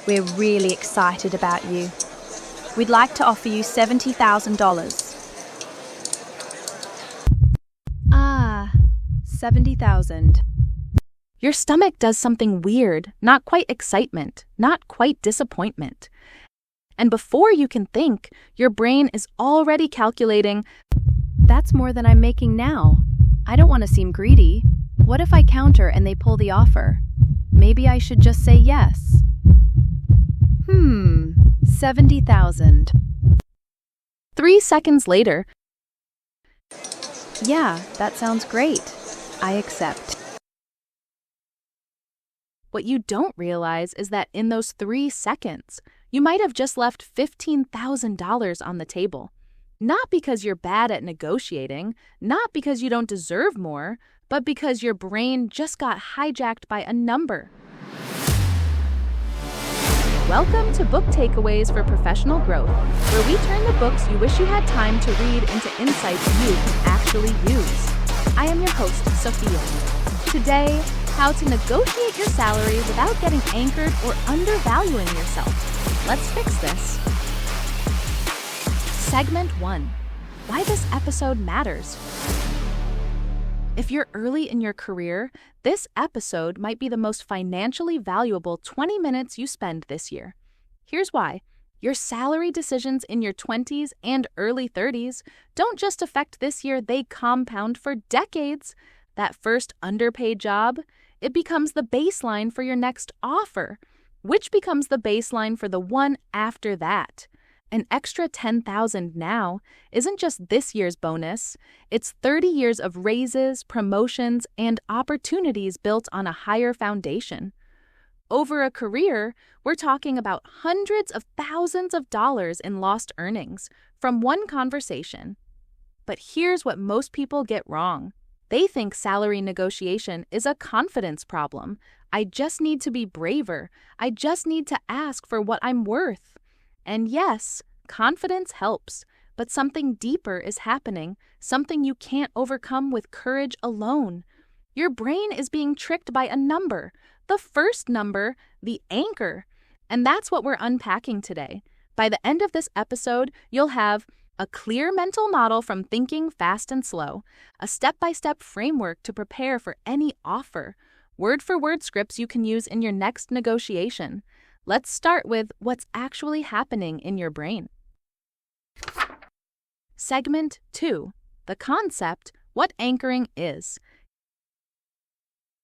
We're really excited about you. We'd like to offer you $70,000. Ah, 70,000. Your stomach does something weird, not quite excitement, not quite disappointment. And before you can think, your brain is already calculating, That's more than I'm making now. I don't want to seem greedy. What if I counter and they pull the offer? Maybe I should just say yes. 70,000. 3 seconds later, Yeah, that sounds great. I accept. what you don't realize is that in those 3 seconds, you might have just left $15,000 on the table. Not because you're bad at negotiating, not because you don't deserve more, but because your brain just got hijacked by a number. Welcome to Book Takeaways for Professional Growth, where we turn the books you wish you had time to read into insights you can actually use. I am your host, Sophia. Today, how to negotiate your salary without getting anchored or undervaluing yourself. Let's fix this. Segment 1. Why this episode matters. If you're early in your career, this episode might be the most financially valuable 20 minutes you spend this year. Here's why. Your salary decisions in your 20s and early 30s don't just affect this year, they compound for decades. That first underpaid job, it becomes the baseline for your next offer, which becomes the baseline for the one after that. An extra $10,000 now isn't just this year's bonus, it's 30 years of raises, promotions, and opportunities built on a higher foundation. Over a career, we're talking about hundreds of thousands of dollars in lost earnings from one conversation. But here's what most people get wrong. They think salary negotiation is a confidence problem. I just need to be braver. I just need to ask for what I'm worth. And yes, confidence helps, but something deeper is happening, something you can't overcome with courage alone. Your brain is being tricked by a number, the first number, the anchor. And that's what we're unpacking today. By the end of this episode, you'll have a clear mental model from thinking fast and slow, a step-by-step framework to prepare for any offer, word-for-word scripts you can use in your next negotiation. Let's start with what's actually happening in your brain. Segment 2. The concept, what anchoring is.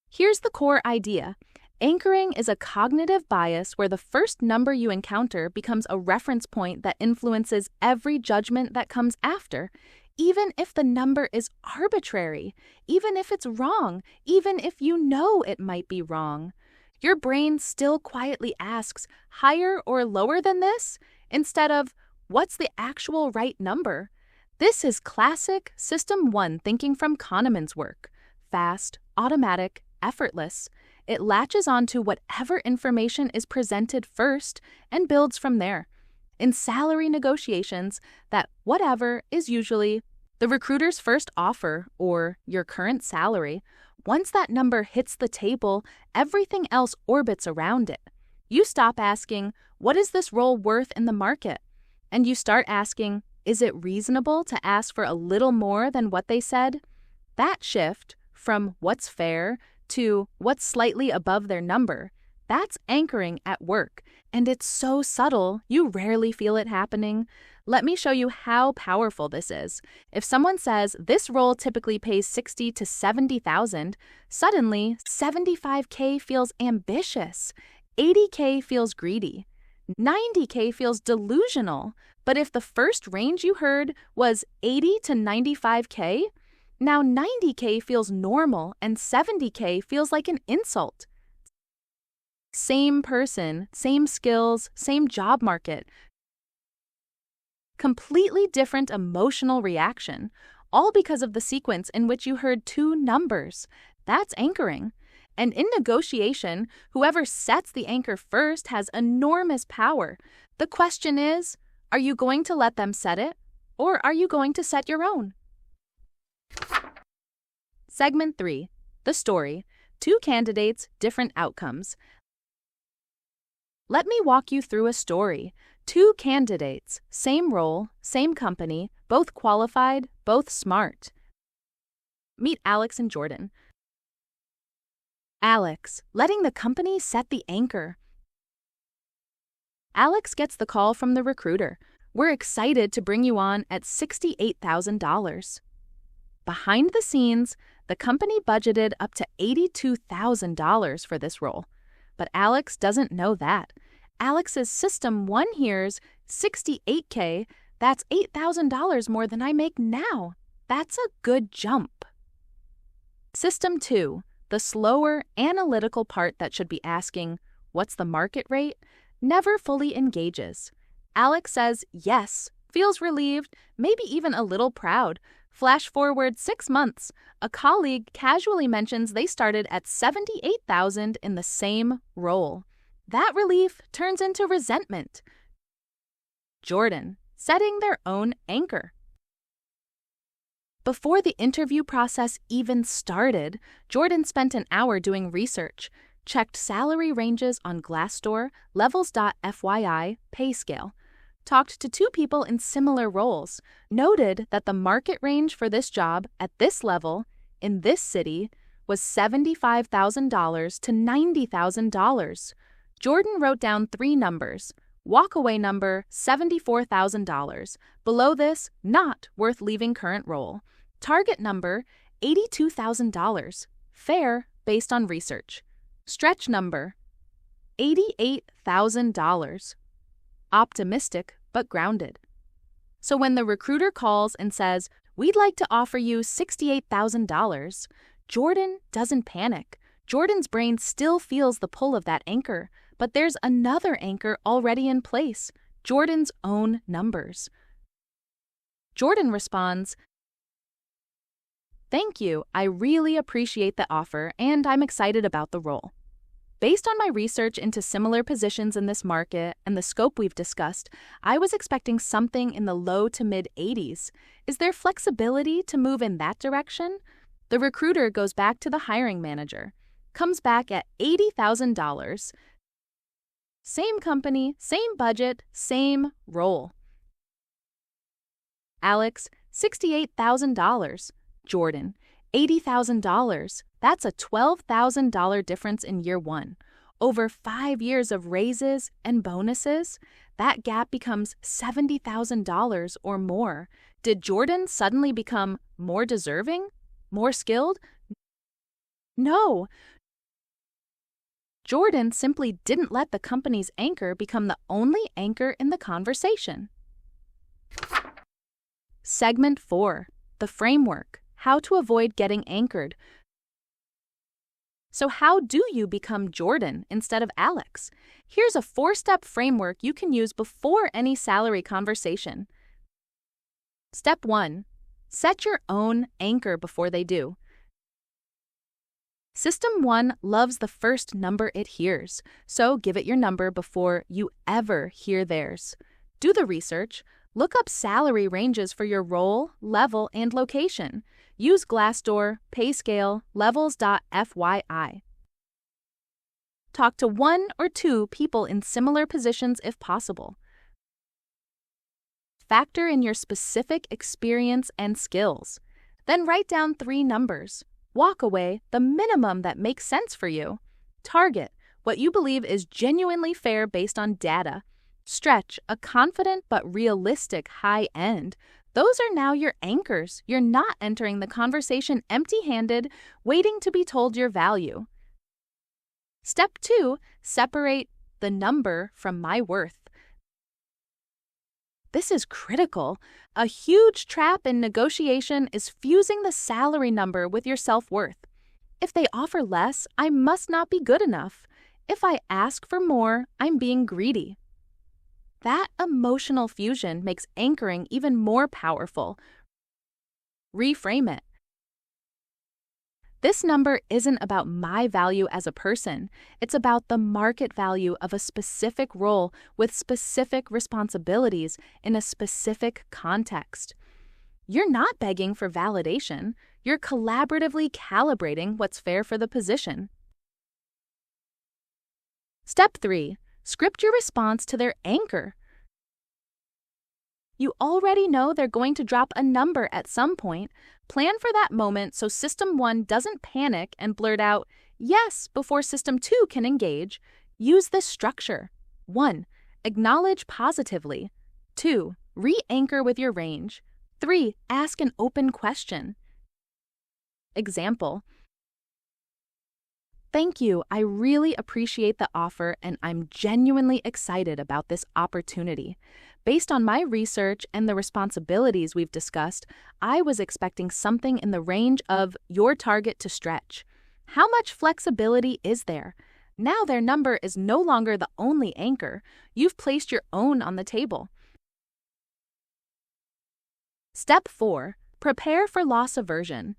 Here's the core idea. Anchoring is a cognitive bias where the first number you encounter becomes a reference point that influences every judgment that comes after, even if the number is arbitrary, even if it's wrong, even if you know it might be wrong. Your brain still quietly asks, higher or lower than this? Instead of, what's the actual right number? This is classic System 1 thinking from Kahneman's work. Fast, automatic, effortless. It latches onto whatever information is presented first and builds from there. In salary negotiations, that whatever is usually the recruiter's first offer or your current salary. Once that number hits the table, everything else orbits around it. You stop asking, what is this role worth in the market? And you start asking, is it reasonable to ask for a little more than what they said? That shift from what's fair to what's slightly above their number, that's anchoring at work. And it's so subtle, you rarely feel it happening. Let me show you how powerful this is. If someone says this role typically pays $60,000 to $70,000, suddenly $75,000 feels ambitious, $80,000 feels greedy, $90,000 feels delusional. But if the first range you heard was $80,000 to $95,000, now $90,000 feels normal and $70,000 feels like an insult. Same person, same skills, same job market. Completely different emotional reaction, all because of the sequence in which you heard two numbers. That's anchoring. And in negotiation, whoever sets the anchor first has enormous power. The question is, are you going to let them set it, or are you going to set your own? Segment 3. The story. Two candidates, different outcomes. Let me walk you through a story. Two candidates, same role, same company, both qualified, both smart. Meet Alex and Jordan. Alex, letting the company set the anchor. Alex gets the call from the recruiter. We're excited to bring you on at $68,000. Behind the scenes, the company budgeted up to $82,000 for this role. But Alex doesn't know that. Alex's System 1 hears $68K, that's $8,000 more than I make now. That's a good jump. System 2, the slower, analytical part that should be asking, what's the market rate, never fully engages. Alex says yes, feels relieved, maybe even a little proud. Flash forward 6 months, a colleague casually mentions they started at $78,000 in the same role. That relief turns into resentment. Jordan, setting their own anchor. Before the interview process even started, Jordan spent an hour doing research, checked salary ranges on Glassdoor, levels.fyi, pay scale, talked to 2 people in similar roles, noted that the market range for this job at this level, in this city, was $75,000 to $90,000. Jordan wrote down 3 numbers. Walkaway number, $74,000. Below this, not worth leaving current role. Target number, $82,000. Fair based on research. Stretch number, $88,000. Optimistic but grounded. So when the recruiter calls and says, we'd like to offer you $68,000, Jordan doesn't panic. Jordan's brain still feels the pull of that anchor, but there's another anchor already in place, Jordan's own numbers. Jordan responds, "Thank you, I really appreciate the offer and I'm excited about the role. Based on my research into similar positions in this market and the scope we've discussed, I was expecting something in the low to mid-80s. Is there flexibility to move in that direction?" The recruiter goes back to the hiring manager, comes back at $80,000. Same company, same budget, same role. Alex, $68,000. Jordan, $80,000. That's a $12,000 difference in year 1. Over 5 years of raises and bonuses, that gap becomes $70,000 or more. Did Jordan suddenly become more deserving? More skilled? No. Jordan simply didn't let the company's anchor become the only anchor in the conversation. Segment 4. The framework. How to avoid getting anchored. So how do you become Jordan instead of Alex? Here's a 4-step framework you can use before any salary conversation. Step 1. Set your own anchor before they do. System 1 loves the first number it hears, so give it your number before you ever hear theirs. Do the research. Look up salary ranges for your role, level, and location. Use Glassdoor, PayScale, levels.fyi. Talk to 1 or 2 people in similar positions if possible. Factor in your specific experience and skills. Then write down 3 numbers. Walk away the minimum that makes sense for you. Target what you believe is genuinely fair based on data. Stretch a confident but realistic high end. Those are now your anchors. You're not entering the conversation empty-handed, waiting to be told your value. Step 2, separate the number from my worth. This is critical. A huge trap in negotiation is fusing the salary number with your self-worth. If they offer less, I must not be good enough. If I ask for more, I'm being greedy. That emotional fusion makes anchoring even more powerful. Reframe it. This number isn't about my value as a person. It's about the market value of a specific role with specific responsibilities in a specific context. You're not begging for validation. You're collaboratively calibrating what's fair for the position. Step 3. Script your response to their anchor. You already know they're going to drop a number at some point. Plan for that moment so System 1 doesn't panic and blurt out, yes, before System 2 can engage. Use this structure. 1. Acknowledge positively. 2. Re-anchor with your range. 3. Ask an open question. Example. Thank you. I really appreciate the offer and I'm genuinely excited about this opportunity. Based on my research and the responsibilities we've discussed, I was expecting something in the range of your target to stretch. How much flexibility is there? Now their number is no longer the only anchor. You've placed your own on the table. Step 4. Prepare for loss aversion.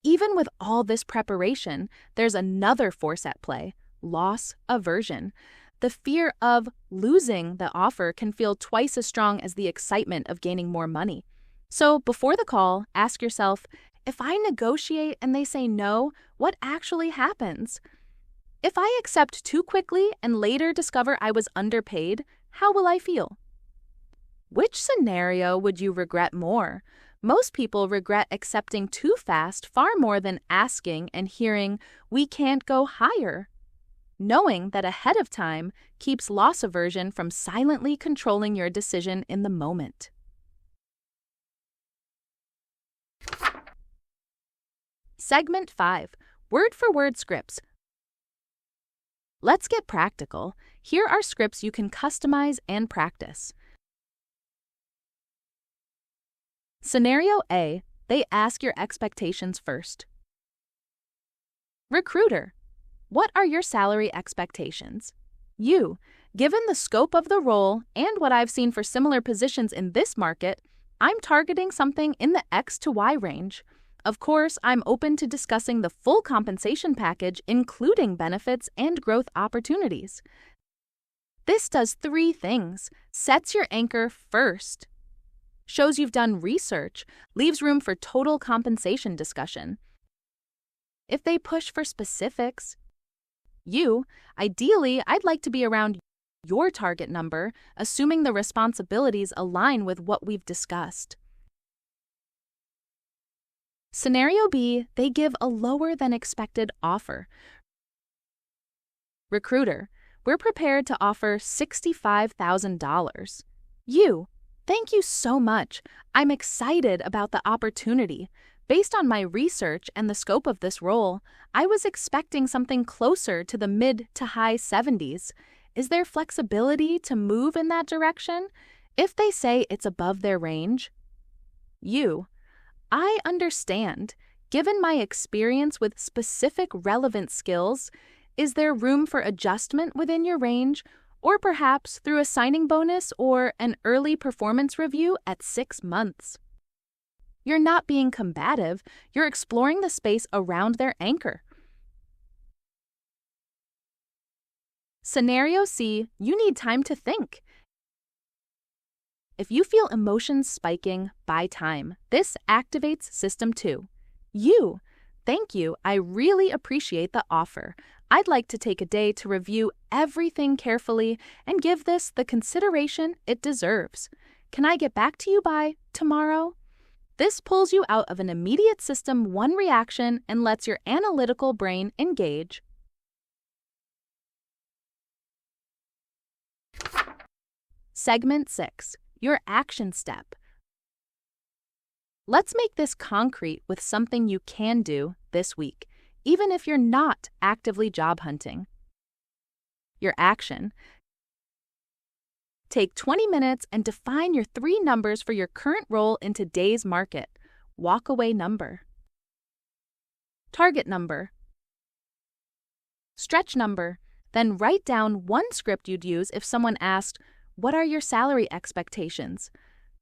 Even with all this preparation, there's another force at play: loss aversion. The fear of losing the offer can feel twice as strong as the excitement of gaining more money. So before the call, ask yourself, if I negotiate and they say no, what actually happens? If I accept too quickly and later discover I was underpaid, how will I feel? Which scenario would you regret more? Most people regret accepting too fast far more than asking and hearing, we can't go higher. Knowing that ahead of time keeps loss aversion from silently controlling your decision in the moment. Segment 5. Word-for-word scripts. Let's get practical. Here are scripts you can customize and practice. Scenario A. They ask your expectations first. Recruiter. What are your salary expectations? You. Given the scope of the role and what I've seen for similar positions in this market, I'm targeting something in the X to Y range. Of course, I'm open to discussing the full compensation package, including benefits and growth opportunities. This does 3 things. Sets your anchor first. Shows you've done research, leaves room for total compensation discussion. If they push for specifics, ideally, I'd like to be around your target number, assuming the responsibilities align with what we've discussed. Scenario B, they give a lower than expected offer. Recruiter, we're prepared to offer $65,000. Thank you so much. I'm excited about the opportunity. Based on my research and the scope of this role, I was expecting something closer to the mid to high 70s. Is there flexibility to move in that direction? If they say it's above their range? I understand. Given my experience with specific relevant skills, is there room for adjustment within your range? Or perhaps through a signing bonus or an early performance review at 6 months. You're not being combative, you're exploring the space around their anchor. Scenario C, you need time to think. If you feel emotions spiking, buy time. This activates System 2. Thank you, I really appreciate the offer. I'd like to take a day to review everything carefully and give this the consideration it deserves. Can I get back to you by tomorrow? This pulls you out of an immediate System 1 reaction and lets your analytical brain engage. Segment 6. Your action step. Let's make this concrete with something you can do this week, even if you're not actively job hunting. Your action. Take 20 minutes and define your 3 numbers for your current role in today's market. Walk-away number. Target number. Stretch number. Then write down one script you'd use if someone asked, "What are your salary expectations?"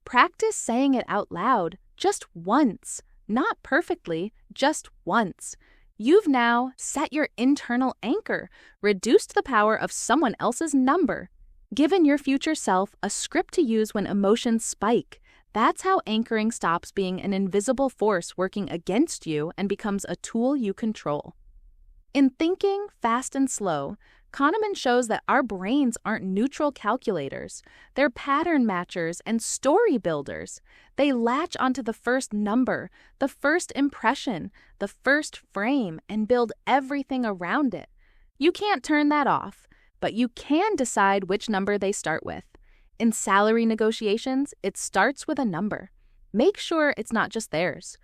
Practice saying it out loud, just once. Not perfectly, just once. You've now set your internal anchor, reduced the power of someone else's number, given your future self a script to use when emotions spike. That's how anchoring stops being an invisible force working against you and becomes a tool you control. In Thinking Fast and Slow, Kahneman shows that our brains aren't neutral calculators. They're pattern matchers and story builders. They latch onto the first number, the first impression, the first frame, and build everything around it. You can't turn that off, but you can decide which number they start with. In salary negotiations, it starts with a number. Make sure it's not just theirs.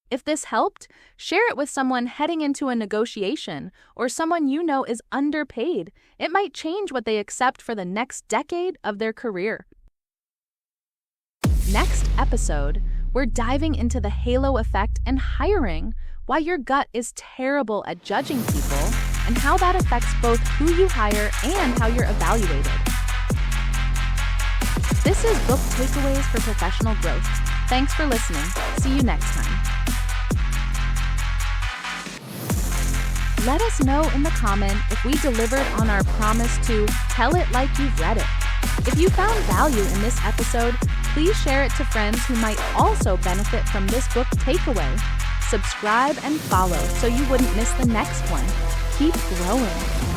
If this helped, share it with someone heading into a negotiation or someone you know is underpaid. It might change what they accept for the next decade of their career. Next episode, we're diving into the halo effect and hiring, why your gut is terrible at judging people, and how that affects both who you hire and how you're evaluated. This is Book Takeaways for Professional Growth. Thanks for listening. See you next time. Let us know in the comment if we delivered on our promise to tell it like you've read it. If you found value in this episode, please share it to friends who might also benefit from this book takeaway. Subscribe and follow so you wouldn't miss the next one. Keep growing.